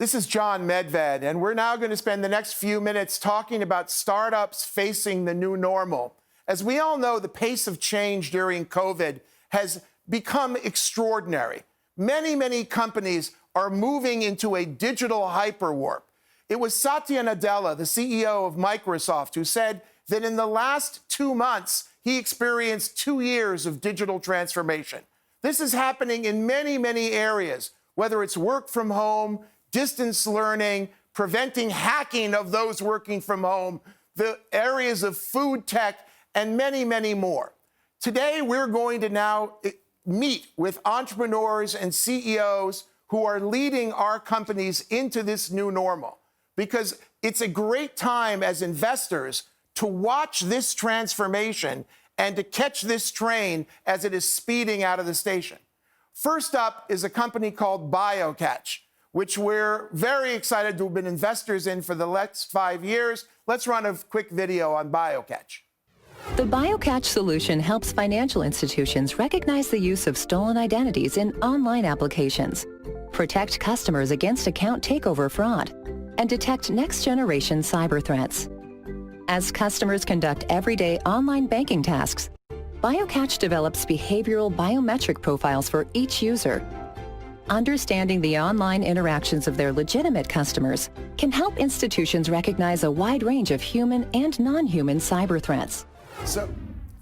This is John Medved, and we're now going to spend the next few minutes talking about startups facing the new normal. As we all know, the pace of change during COVID has become extraordinary. Many companies are moving into a digital hyperwarp. It was Satya Nadella, the CEO of Microsoft, who said that in the last 2 months, he experienced 2 years of digital transformation. This is happening in many areas, whether it's work from home, distance learning, preventing hacking of those working from home, the areas of food tech, and many more. Today, we're going to now meet with entrepreneurs and CEOs who are leading our companies into this new normal, because it's a great time as investors to watch this transformation and to catch this train as it is speeding out of the station. First up is a company called BioCatch, which we're very excited to have been investors in for the last 5 years. Let's run a quick video on BioCatch. The BioCatch solution helps financial institutions recognize the use of stolen identities in online applications, protect customers against account takeover fraud, and detect next-generation cyber threats. As customers conduct everyday online banking tasks, BioCatch develops behavioral biometric profiles for each user. Understanding the online interactions of their legitimate customers can help institutions recognize a wide range of human and non-human cyber threats. So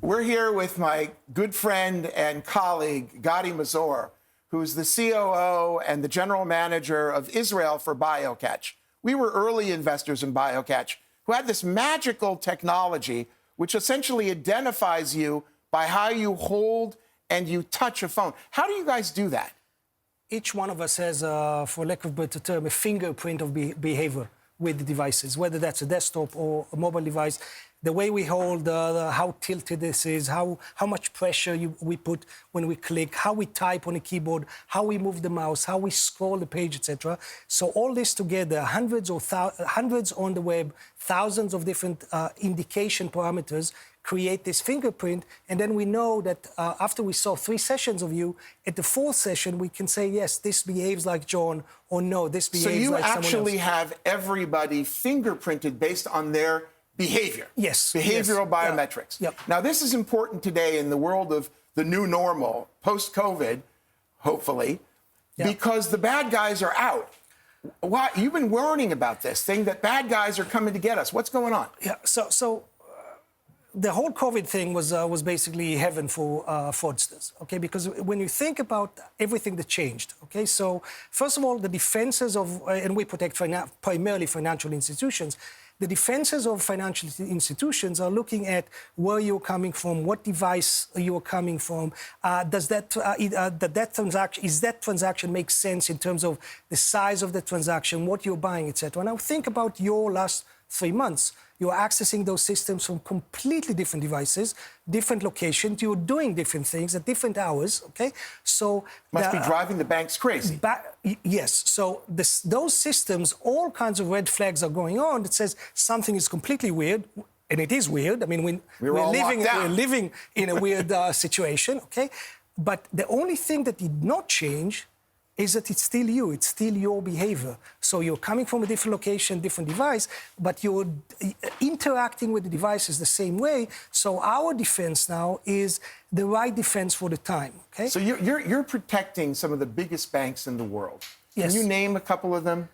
we're here with my good friend and colleague, Gadi Mazor, who's the COO and the general manager of Israel for BioCatch. We were early investors in BioCatch, who had this magical technology which essentially identifies you by how you hold and you touch a phone. How do you guys do that? Each one of us has, for lack of a better term, a fingerprint of behavior with the devices, whether that's a desktop or a mobile device. The way we hold, how tilted this is, how much pressure we put when we click, how we type on a keyboard, how we move the mouse, how we scroll the page, etc. So all this together, hundreds on the web, thousands of different indication parameters, create this fingerprint, and then we know that after we saw 3 sessions of you, at the 4th session, we can say, yes, this behaves like John, or no, this behaves like someone else. So you actually have everybody fingerprinted based on their behavior. Yes. Behavioral biometrics. Yep. Now, this is important today in the world of the new normal, post-COVID, hopefully, because the bad guys are out. Why? You've been warning about this thing that bad guys are coming to get us. What's going on? Yeah, so the whole COVID thing was basically heaven for fraudsters, okay? Because when you think about everything that changed, okay? So first of all, the defenses of, and we protect primarily financial institutions, the defenses of financial institutions are looking at where you're coming from, what device you're coming from, does that transaction make sense in terms of the size of the transaction, what you're buying, etc. Now think about your last 3 months. You're accessing those systems from completely different devices, different locations. You're doing different things at different hours, okay? So must be driving the banks crazy. Yes. So those systems, all kinds of red flags are going on that says something is completely weird, and it is weird. I mean, we're living in a weird situation, okay? But the only thing that did not change is that it's still you, it's still your behavior. So you're coming from a different location, different device, but you're interacting with the devices the same way. So our defense now is the right defense for the time, okay? So you're protecting some of the biggest banks in the world. Yes. Can you name a couple of them?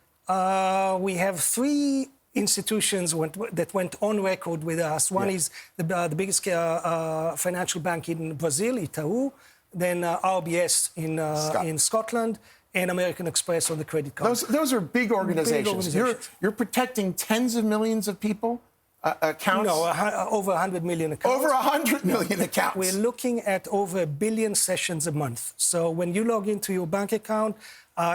We have 3 institutions that went on record with us. One is the biggest financial bank in Brazil, Itaú, then RBS in Scotland, and American Express on the credit card. Those are big organizations. You're protecting tens of millions of people, accounts? No, over 100 million accounts. Over 100 million accounts. We're looking at over 1 billion sessions a month. So when you log into your bank account,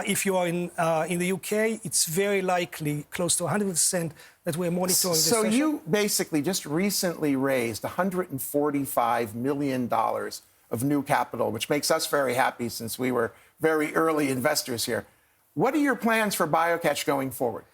if you are in the UK, it's very likely, close to 100%, that we're monitoring this session. So you basically just recently raised $145 million of new capital, which makes us very happy since we were very early investors here. What are your plans for BioCatch going forward?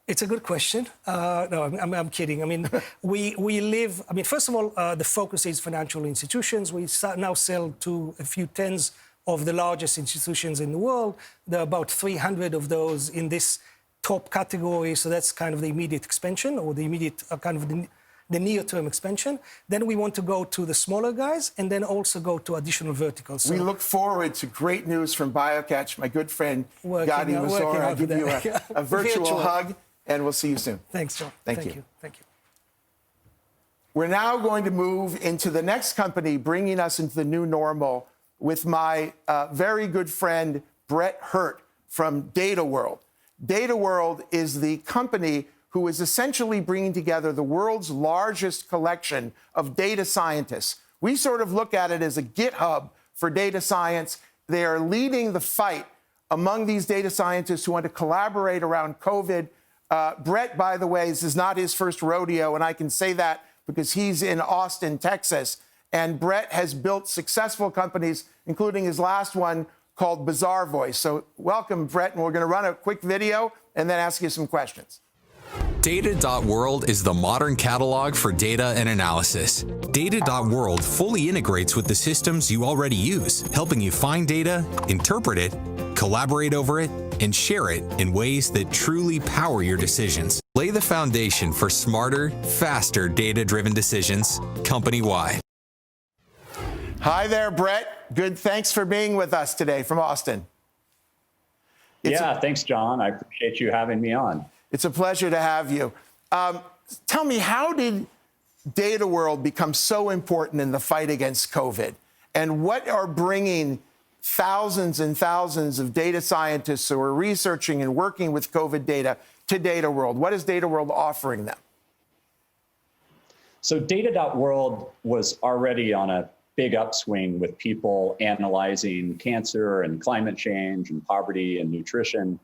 It's a good question. No, I'm kidding. I mean, we live... I mean, first of all, the focus is financial institutions. We now sell to a few tens of the largest institutions in the world. There are about 300 of those in this top category. So that's kind of the immediate expansion, or the immediate kind of the near-term expansion. Then we want to go to the smaller guys and then also go to additional verticals. So we look forward to great news from BioCatch. My good friend, Gadi Mazor, I'll give you a virtual hug, and we'll see you soon. Thanks, John. Thank you. Thank you. We're now going to move into the next company, bringing us into the new normal, with my very good friend, Brett Hurt from Data World. Data World is the company who is essentially bringing together the world's largest collection of data scientists. We sort of look at it as a GitHub for data science. They are leading the fight among these data scientists who want to collaborate around COVID. Brett, by the way, this is not his first rodeo, and I can say that because he's in Austin, Texas. And Brett has built successful companies, including his last one called Bazaar Voice. So welcome, Brett, and we're going to run a quick video and then ask you some questions. Data.World is the modern catalog for data and analysis. Data.World fully integrates with the systems you already use, helping you find data, interpret it, collaborate over it, and share it in ways that truly power your decisions. Lay the foundation for smarter, faster data-driven decisions company-wide. Hi there, Brett. Good. Thanks for being with us today from Austin. Thanks, John. I appreciate you having me on. It's a pleasure to have you. Tell me, how did Data World become so important in the fight against COVID? And what are bringing thousands and thousands of data scientists who are researching and working with COVID data to Data World? What is Data World offering them? So Data.World was already on a big upswing with people analyzing cancer and climate change and poverty and nutrition.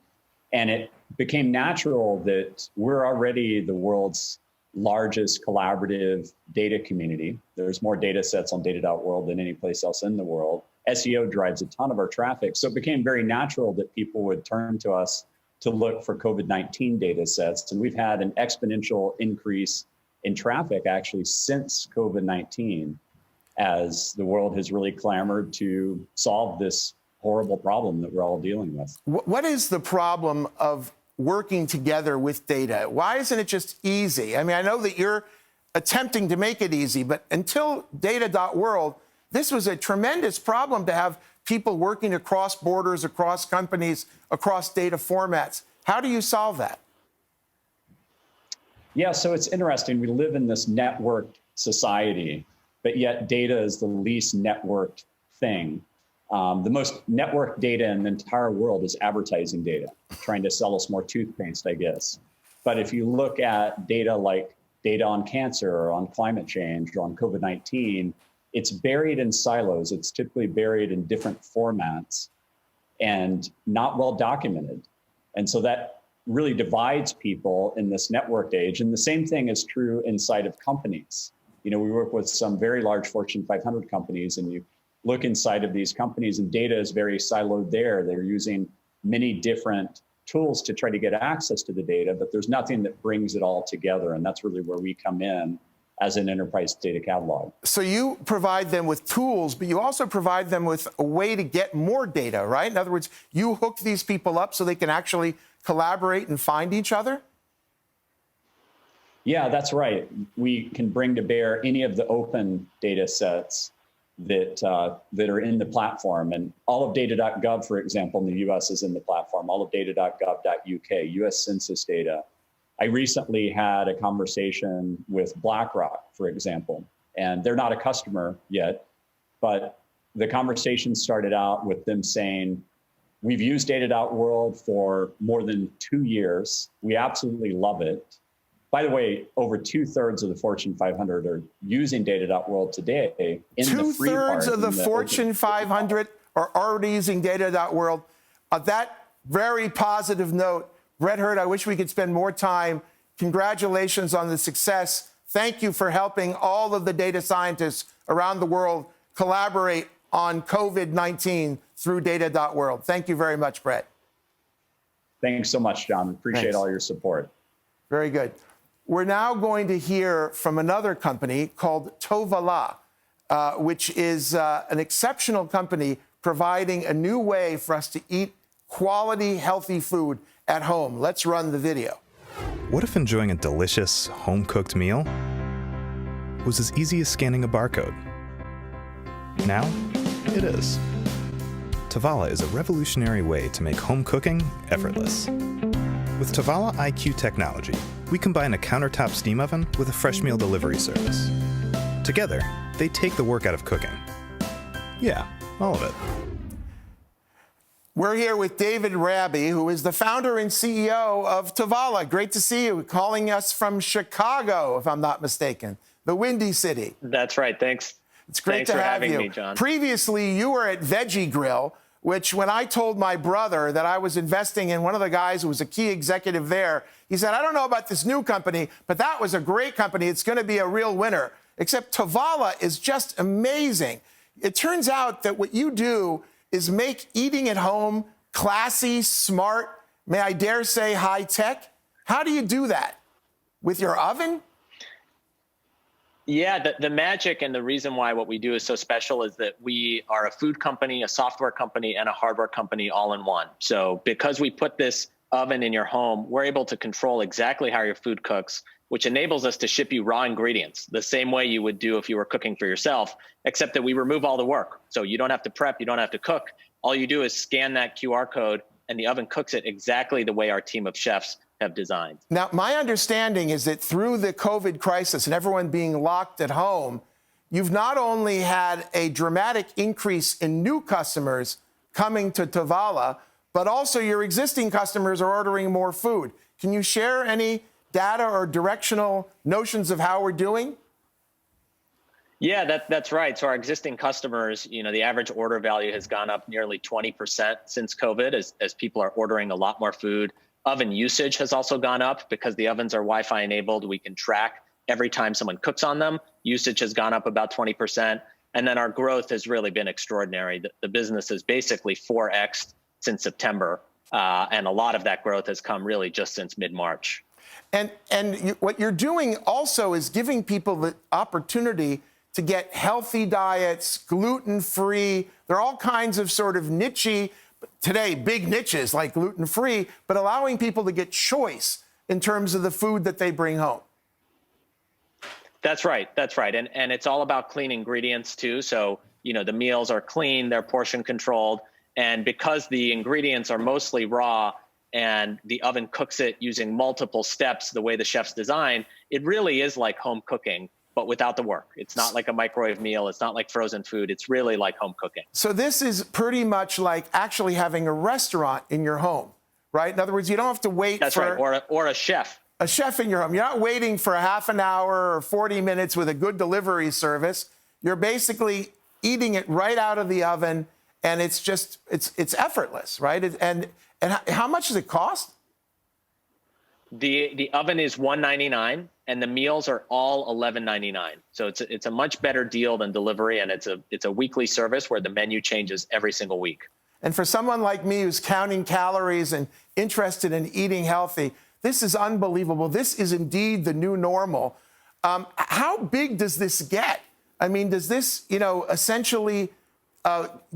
And it became natural that we're already the world's largest collaborative data community. There's more data sets on Data.World than any place else in the world. SEO drives a ton of our traffic. So it became very natural that people would turn to us to look for COVID-19 data sets. And we've had an exponential increase in traffic actually since COVID-19, as the world has really clamored to solve this horrible problem that we're all dealing with. What is the problem of working together with data? Why isn't it just easy? I mean, I know that you're attempting to make it easy, but until Data.World, this was a tremendous problem to have people working across borders, across companies, across data formats. How do you solve that? Yeah, so it's interesting. We live in this networked society, but yet data is the least networked thing. The most networked data in the entire world is advertising data, trying to sell us more toothpaste, I guess. But if you look at data like data on cancer or on climate change or on COVID-19, it's buried in silos. It's typically buried in different formats and not well documented. And so that really divides people in this networked age. And the same thing is true inside of companies. You know, we work with some very large Fortune 500 companies, and you look inside of these companies and data is very siloed there. They're using many different tools to try to get access to the data, but there's nothing that brings it all together. And that's really where we come in as an enterprise data catalog. So you provide them with tools, but you also provide them with a way to get more data, right? In other words, you hook these people up so they can actually collaborate and find each other? Yeah, that's right. We can bring to bear any of the open data sets that are in the platform. And all of data.gov, for example, in the US is in the platform, all of data.gov.uk, US Census data. I recently had a conversation with BlackRock, for example, and they're not a customer yet, but the conversation started out with them saying, we've used Data.World for more than 2 years. We absolutely love it. By the way, over 2/3 of the Fortune 500 are using Data.World today. Two-thirds of the Fortune 500 are already using Data.World. On that very positive note, Brett Hurt, I wish we could spend more time. Congratulations on the success. Thank you for helping all of the data scientists around the world collaborate on COVID-19 through Data.World. Thank you very much, Brett. Thanks so much, John. Appreciate all your support. Very good. We're now going to hear from another company called Tovala, which is an exceptional company providing a new way for us to eat quality, healthy food at home. Let's run the video. What if enjoying a delicious, home-cooked meal was as easy as scanning a barcode? Now, it is. Tavala is a revolutionary way to make home cooking effortless. With Tavala IQ technology, we combine a countertop steam oven with a fresh meal delivery service. Together, they take the work out of cooking. Yeah, all of it. We're here with David Raby, who is the founder and CEO of Tavala. Great to see you, calling us from Chicago, if I'm not mistaken, the Windy City. That's right. Thanks. It's great Thanks to for have having you. me, John. Previously, you were at Veggie Grill, which when I told my brother that I was investing in one of the guys who was a key executive there, he said, I don't know about this new company, but that was a great company. It's going to be a real winner. Except Tavala is just amazing. It turns out that what you do is make eating at home classy, smart, may I dare say high tech. How do you do that? With your oven? Yeah, the magic and the reason why what we do is so special is that we are a food company, a software company, and a hardware company all in one. So because we put this oven in your home, we're able to control exactly how your food cooks, which enables us to ship you raw ingredients the same way you would do if you were cooking for yourself, except that we remove all the work. So you don't have to prep, you don't have to cook. All you do is scan that QR code and the oven cooks it exactly the way our team of chefs have designed. Now, my understanding is that through the COVID crisis and everyone being locked at home, you've not only had a dramatic increase in new customers coming to Tavala, but also your existing customers are ordering more food. Can you share any data or directional notions of how we're doing? Yeah, that's right. So our existing customers, the average order value has gone up nearly 20% since COVID as people are ordering a lot more food. Oven usage has also gone up because the ovens are Wi-Fi enabled. We can track every time someone cooks on them. Usage has gone up about 20%. And then our growth has really been extraordinary. The business has basically 4x'd since September. And a lot of that growth has come really just since mid-March. And what you're doing also is giving people the opportunity to get healthy diets, gluten-free. There are all kinds of sort of niche-y, today, big niches like gluten-free, but allowing people to get choice in terms of the food that they bring home. That's right. That's right. And it's all about clean ingredients too. So, the meals are clean, they're portion controlled. And because the ingredients are mostly raw and the oven cooks it using multiple steps, the way the chef's design, it really is like home cooking, but without the work. It's not like a microwave meal. It's not like frozen food. It's really like home cooking. So this is pretty much like actually having a restaurant in your home, right? In other words, you don't have to wait That's for... right, or a chef. A chef in your home. You're not waiting for a half an hour or 40 minutes with a good delivery service. You're basically eating it right out of the oven, and it's just, it's effortless, right? And how much does it cost? The oven is $199 and the meals are all $11.99. So it's a much better deal than delivery, and it's a weekly service where the menu changes every single week. And for someone like me who's counting calories and interested in eating healthy, this is unbelievable. This is indeed the new normal. How big does this get? I mean, does this, essentially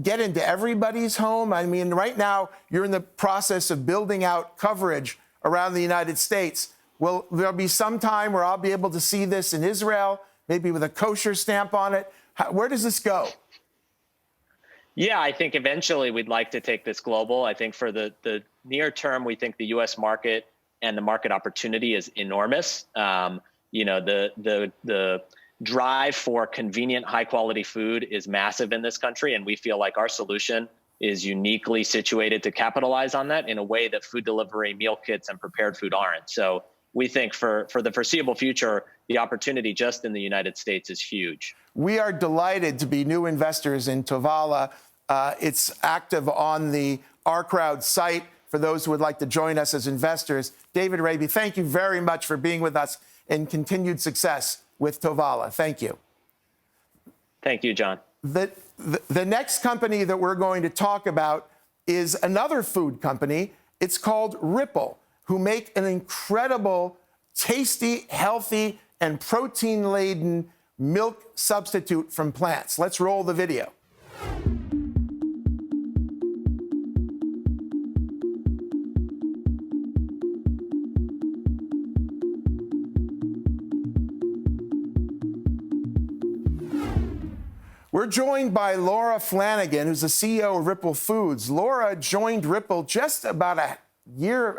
get into everybody's home? I mean, right now you're in the process of building out coverage around the United States. Will there be some time where I'll be able to see this in Israel, maybe with a kosher stamp on it? Where does this go? Yeah, I think eventually we'd like to take this global. I think for the near term, we think the U.S. market and the market opportunity is enormous. The drive for convenient, high quality food is massive in this country, and we feel like our solution is uniquely situated to capitalize on that in a way that food delivery, meal kits, and prepared food aren't. So we think for the foreseeable future, the opportunity just in the United States is huge. We are delighted to be new investors in Tavala. It's active on the Our Crowd site for those who would like to join us as investors. David Raby, thank you very much for being with us, and continued success with Tavala. Thank you. Thank you, John. The next company that we're going to talk about is another food company. It's called Ripple, who make an incredible, tasty, healthy, and protein-laden milk substitute from plants. Let's roll the video. We're joined by Laura Flanagan, who's the CEO of Ripple Foods. Laura joined Ripple just about a year,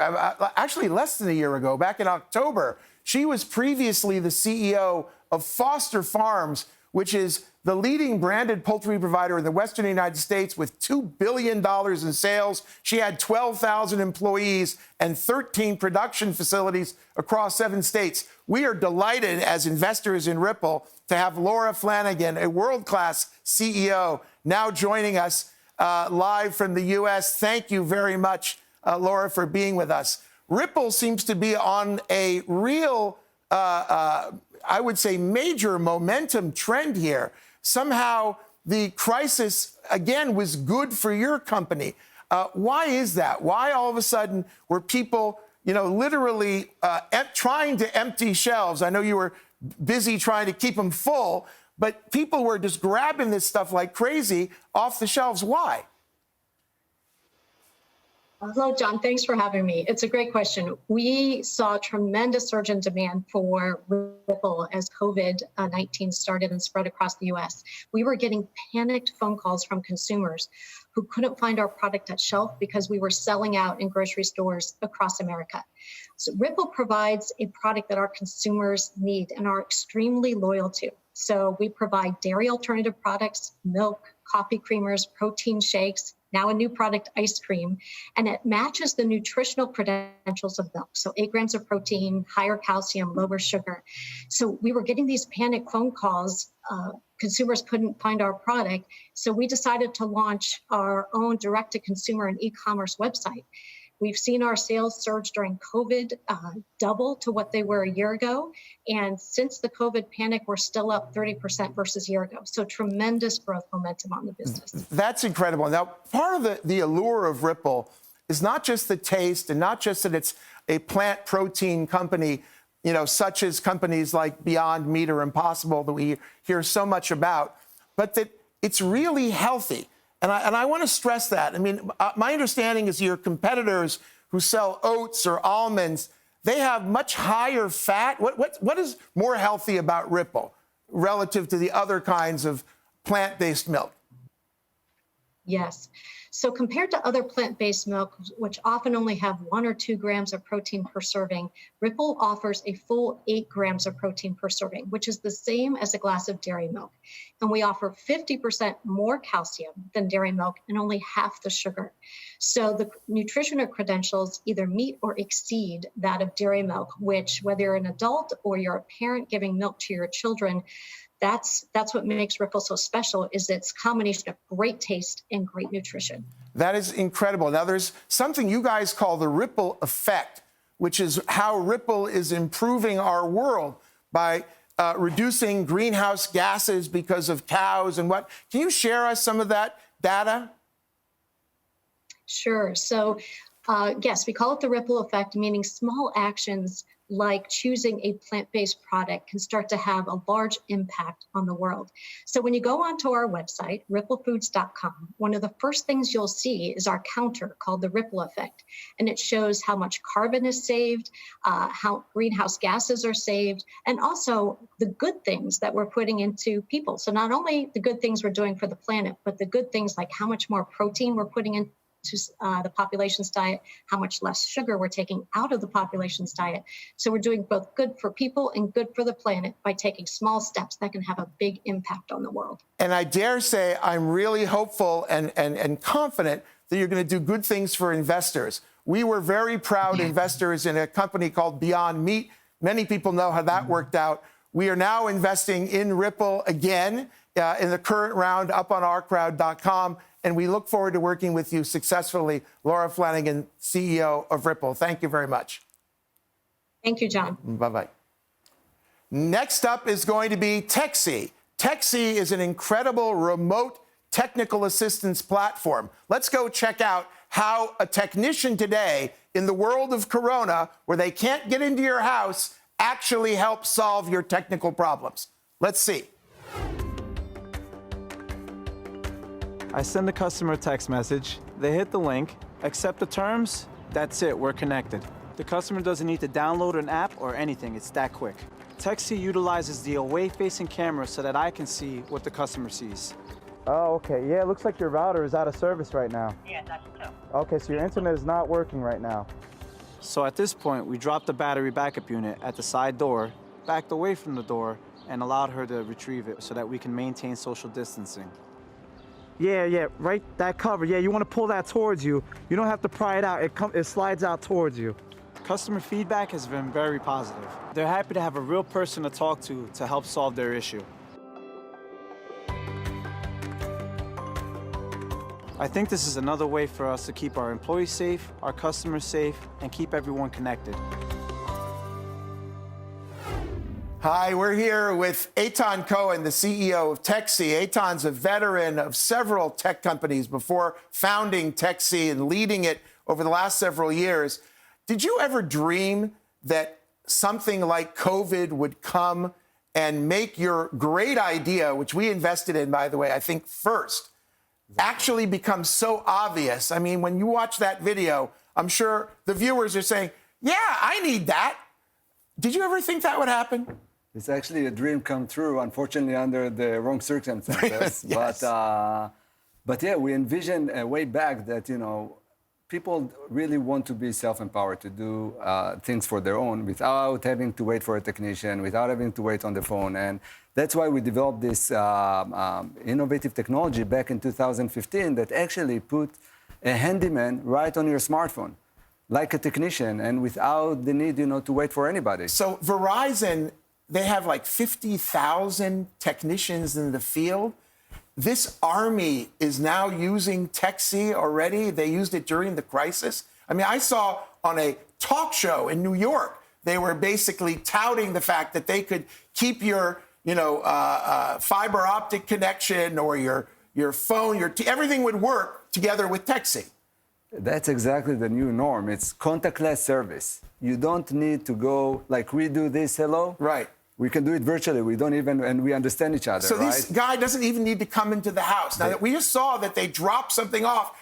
actually less than a year ago, back in October. She was previously the CEO of Foster Farms, which is the leading branded poultry provider in the Western United States with $2 billion in sales. She had 12,000 employees and 13 production facilities across 7 states. We are delighted as investors in Ripple to have Laura Flanagan, a world-class CEO, now joining us live from the U.S. Thank you very much, Laura, for being with us. Ripple seems to be on a real, I would say, major momentum trend here. Somehow the crisis, again, was good for your company. Why is that? Why all of a sudden were people, literally trying to empty shelves? I know you were busy trying to keep them full, but people were just grabbing this stuff like crazy off the shelves. Why? Hello, John. Thanks for having me. It's a great question. We saw a tremendous surge in demand for Ripple as COVID-19 started and spread across the U.S. We were getting panicked phone calls from consumers who couldn't find our product at shelf because we were selling out in grocery stores across America. So Ripple provides a product that our consumers need and are extremely loyal to. So we provide dairy alternative products, milk, coffee creamers, protein shakes, now a new product, ice cream, and it matches the nutritional credentials of milk. So 8 grams of protein, higher calcium, lower sugar. So we were getting these panic phone calls. Consumers couldn't find our product. So we decided to launch our own direct-to-consumer and e-commerce website. We've seen our sales surge during COVID, double to what they were a year ago. And since the COVID panic, we're still up 30% versus a year ago. So tremendous growth momentum on the business. That's incredible. Now, part of the allure of Ripple is not just the taste and not just that it's a plant protein company, such as companies like Beyond Meat or Impossible that we hear so much about, but that it's really healthy. And I want to stress that. I mean, my understanding is your competitors who sell oats or almonds, they have much higher fat. What is more healthy about Ripple relative to the other kinds of plant-based milk? Yes. So compared to other plant-based milk, which often only have 1 or 2 grams of protein per serving, Ripple offers a full 8 grams of protein per serving, which is the same as a glass of dairy milk. And we offer 50% more calcium than dairy milk and only half the sugar. So the nutritional credentials either meet or exceed that of dairy milk, which whether you're an adult or you're a parent giving milk to your children, that's what makes Ripple so special, is its combination of great taste and great nutrition. That is incredible. Now, there's something you guys call the Ripple effect, which is how Ripple is improving our world by reducing greenhouse gases because of cows and what. Can you share us some of that data? Sure. So, yes, we call it the Ripple effect, meaning small actions like choosing a plant-based product can start to have a large impact on the world. So when you go onto our website, ripplefoods.com, one of the first things you'll see is our counter called the Ripple effect. And it shows how much carbon is saved, how greenhouse gases are saved, and also the good things that we're putting into people. So not only the good things we're doing for the planet, but the good things like how much more protein we're putting into the population's diet, how much less sugar we're taking out of the population's diet. So we're doing both good for people and good for the planet by taking small steps that can have a big impact on the world. And I dare say I'm really hopeful and confident that you're going to do good things for investors. We were very proud investors in a company called Beyond Meat. Many people know how that worked out. We are now investing in Ripple again in the current round up on ourcrowd.com. And we look forward to working with you successfully. Laura Flanagan, CEO of Ripple. Thank you very much. Thank you, John. Bye-bye. Next up is going to be Texi. Texi is an incredible remote technical assistance platform. Let's go check out how a technician today in the world of Corona, where they can't get into your house, actually helps solve your technical problems. Let's see. I send the customer a text message, they hit the link, accept the terms, that's it, we're connected. The customer doesn't need to download an app or anything, it's that quick. Texi utilizes the away-facing camera so that I can see what the customer sees. Oh, okay. Yeah, it looks like your router is out of service right now. Yeah, that's true. Okay, so your internet is not working right now. So at this point, we dropped the battery backup unit at the side door, backed away from the door, and allowed her to retrieve it so that we can maintain social distancing. Yeah, right, that cover. Yeah, you want to pull that towards you. You don't have to pry it out. It slides out towards you. Customer feedback has been very positive. They're happy to have a real person to talk to help solve their issue. I think this is another way for us to keep our employees safe, our customers safe, and keep everyone connected. Hi, we're here with Eitan Cohen, the CEO of Texi. Eitan's a veteran of several tech companies before founding Texi and leading it over the last several years. Did you ever dream that something like COVID would come and make your great idea, which we invested in, by the way, I think first, actually become so obvious? I mean, when you watch that video, I'm sure the viewers are saying, yeah, I need that. Did you ever think that would happen? It's actually a dream come true, unfortunately, under the wrong circumstances. Yes. But yeah, we envisioned way back that, people really want to be self-empowered to do things for their own without having to wait for a technician, without having to wait on the phone. And that's why we developed this innovative technology back in 2015 that actually put a handyman right on your smartphone, like a technician, and without the need, to wait for anybody. So Verizon, they have like 50,000 technicians in the field. This army is now using Texi already. They used it during the crisis. I mean, I saw on a talk show in New York, they were basically touting the fact that they could keep your, fiber optic connection or your phone, everything would work together with Texi. That's exactly the new norm. It's contactless service. You don't need to go like we do this hello. Right. We can do it virtually. We don't even, and we understand each other, so right? this guy doesn't even need to come into the house. Now, that we just saw that they dropped something off,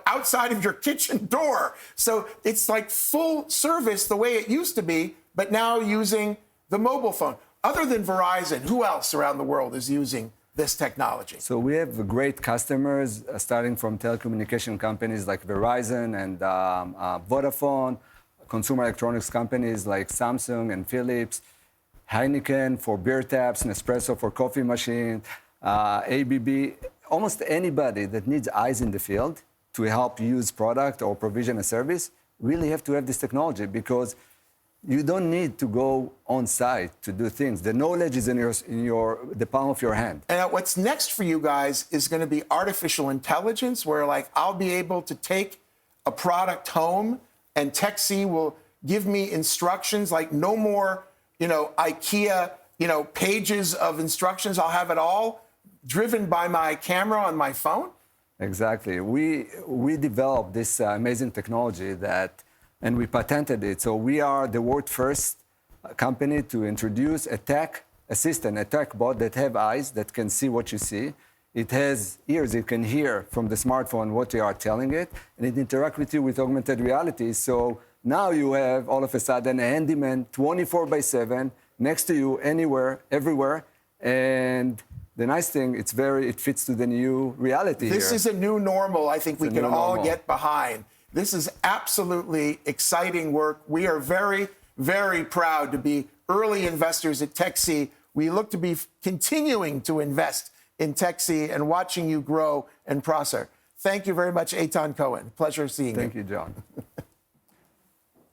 outside of your kitchen door. So it's like full service the way it used to be, but now using the mobile phone. Other than Verizon, who else around the world is using this technology? So we have great customers, starting from telecommunication companies like Verizon and Vodafone, consumer electronics companies like Samsung and Philips, Heineken for beer taps, Nespresso for coffee machine, ABB, almost anybody that needs eyes in the field to help use product or provision a service really have to have this technology, because you don't need to go on site to do things. The knowledge is in the palm of your hand. And what's next for you guys is going to be artificial intelligence, where I'll be able to take a product home and Texi will give me instructions, like no more IKEA, pages of instructions. I'll have it all driven by my camera on my phone. Exactly. We developed this amazing technology and we patented it. So we are the world's first company to introduce a tech assistant, a tech bot that have eyes that can see what you see. It has ears. It can hear from the smartphone what you are telling it, and it interacts with you with augmented reality. So now you have, all of a sudden, a handyman 24/7 next to you, anywhere, everywhere. And the nice thing, it fits to the new reality here. This is a new normal I think we can all get behind. This is absolutely exciting work. We are very, very proud to be early investors at Texi. We look to be continuing to invest in Texi and watching you grow and prosper. Thank you very much, Eitan Cohen. Pleasure seeing you. Thank you, John.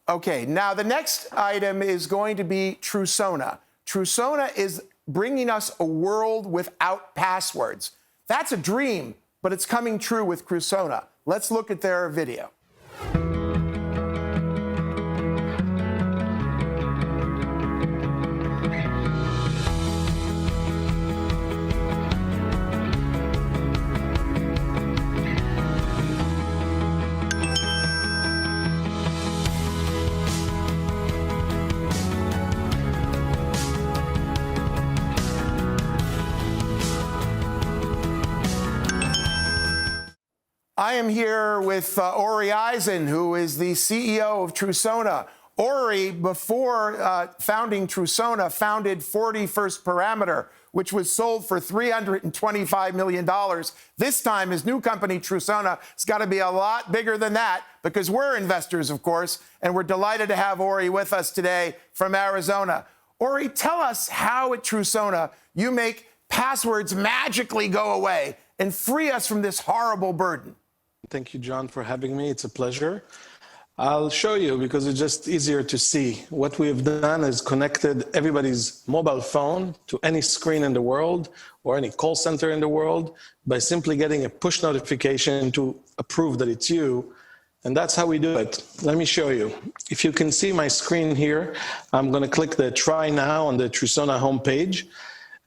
Okay, now the next item is going to be Trusona. Trusona is bringing us a world without passwords. That's a dream, but it's coming true with Trusona. Let's look at their video. I am here with Ori Eisen, who is the CEO of Trusona. Ori, before founding Trusona, founded 40 First Parameter, which was sold for $325 million. This time, his new company, Trusona, has got to be a lot bigger than that because we're investors, of course, and we're delighted to have Ori with us today from Arizona. Ori, tell us how at Trusona you make passwords magically go away and free us from this horrible burden. Thank you, John, for having me. It's a pleasure. I'll show you because it's just easier to see. What we have done is connected everybody's mobile phone to any screen in the world or any call center in the world by simply getting a push notification to approve that it's you. And that's how we do it. Let me show you. If you can see my screen here, I'm going to click the Try Now on the Trusona homepage.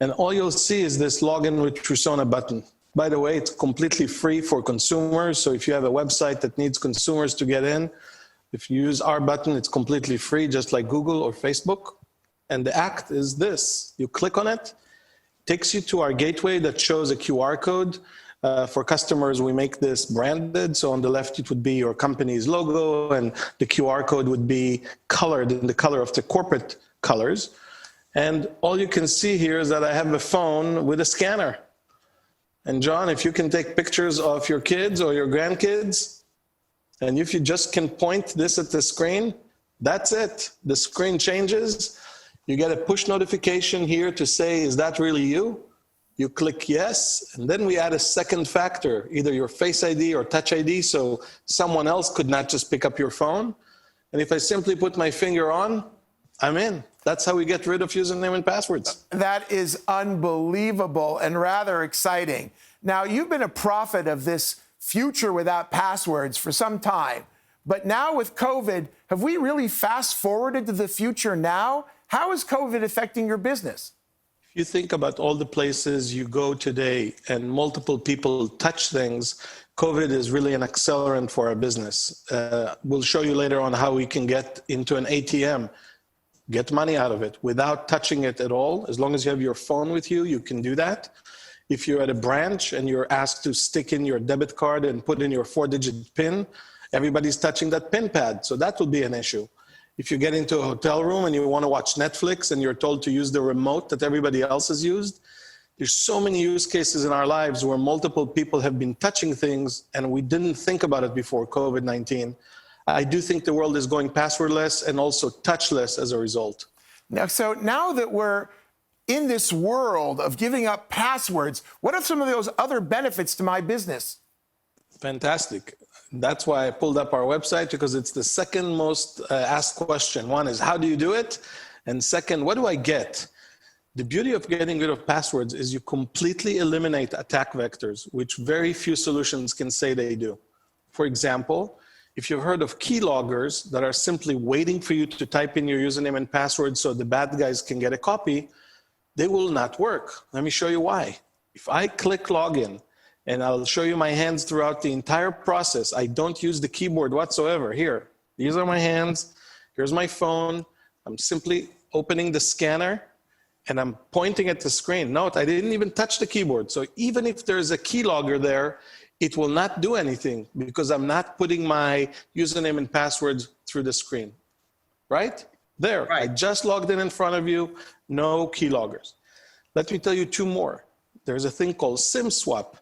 And all you'll see is this Login with Trusona button. By the way, it's completely free for consumers. So if you have a website that needs consumers to get in, if you use our button, it's completely free, just like Google or Facebook. And the act is this. You click on it, takes you to our gateway that shows a QR code. For customers, we make this branded. So on the left, it would be your company's logo, and the QR code would be colored in the color of the corporate colors. And all you can see here is that I have a phone with a scanner. And John, if you can take pictures of your kids or your grandkids, and if you just can point this at the screen, that's it. The screen changes. You get a push notification here to say, is that really you? You click yes, and then we add a second factor, either your Face ID or Touch ID, so someone else could not just pick up your phone. And if I simply put my finger on, I'm in. That's how we get rid of username and passwords. That is unbelievable and rather exciting. Now, you've been a prophet of this future without passwords for some time. But now with COVID, have we really fast forwarded to the future now? How is COVID affecting your business? If you think about all the places you go today and multiple people touch things, COVID is really an accelerant for our business. We'll show you later on how we can get into an ATM, get money out of it without touching it at all. As long as you have your phone with you, you can do that. If you're at a branch and you're asked to stick in your debit card and put in your 4-digit PIN, everybody's touching that PIN pad. So that will be an issue. If you get into a hotel room and you want to watch Netflix and you're told to use the remote that everybody else has used, there's so many use cases in our lives where multiple people have been touching things and we didn't think about it before COVID-19. I do think the world is going passwordless and also touchless as a result. So now that we're in this world of giving up passwords, what are some of those other benefits to my business? Fantastic. That's why I pulled up our website, because it's the second most asked question. One is, how do you do it? And second, what do I get? The beauty of getting rid of passwords is you completely eliminate attack vectors, which very few solutions can say they do. For example, if you've heard of keyloggers that are simply waiting for you to type in your username and password so the bad guys can get a copy, they will not work. Let me show you why. If I click login, and I'll show you my hands throughout the entire process, I don't use the keyboard whatsoever. Here, these are my hands. Here's my phone. I'm simply opening the scanner and I'm pointing at the screen. Note, I didn't even touch the keyboard. So even if there's a keylogger there, it will not do anything because I'm not putting my username and passwords through the screen, right? There, right. I just logged in front of you, no keyloggers. Let me tell you two more. There's a thing called SIM swap,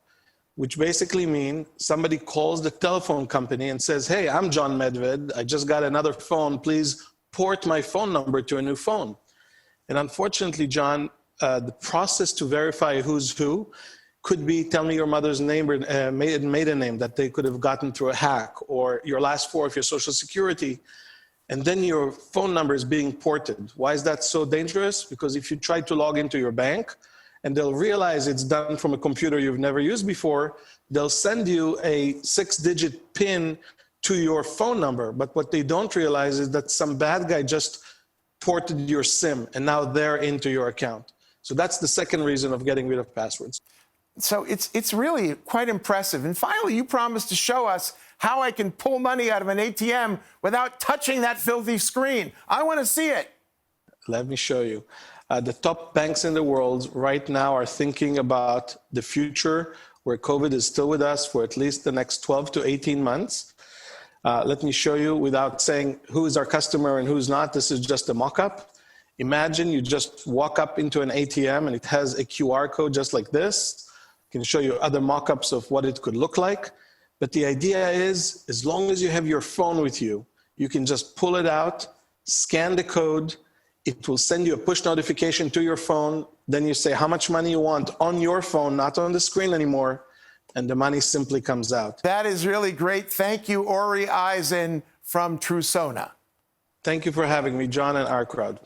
which basically means somebody calls the telephone company and says, hey, I'm John Medved. I just got another phone. Please port my phone number to a new phone. And unfortunately, John, the process to verify who's who could be, tell me your mother's name, maiden name that they could have gotten through a hack, or your last four of your social security. And then your phone number is being ported. Why is that so dangerous? Because if you try to log into your bank and they'll realize it's done from a computer you've never used before, they'll send you a 6-digit PIN to your phone number. But what they don't realize is that some bad guy just ported your SIM and now they're into your account. So that's the second reason of getting rid of passwords. So it's really quite impressive. And finally, you promised to show us how I can pull money out of an ATM without touching that filthy screen. I want to see it. Let me show you. The top banks in the world right now are thinking about the future where COVID is still with us for at least the next 12 to 18 months. Let me show you without saying who is our customer and who's not. This is just a mock-up. Imagine you just walk up into an ATM and it has a QR code just like this. I can show you other mock-ups of what it could look like. But the idea is, as long as you have your phone with you, you can just pull it out, scan the code. It will send you a push notification to your phone. Then you say how much money you want on your phone, not on the screen anymore. And the money simply comes out. That is really great. Thank you, Ori Eisen from Trusona. Thank you for having me, John and our crowd.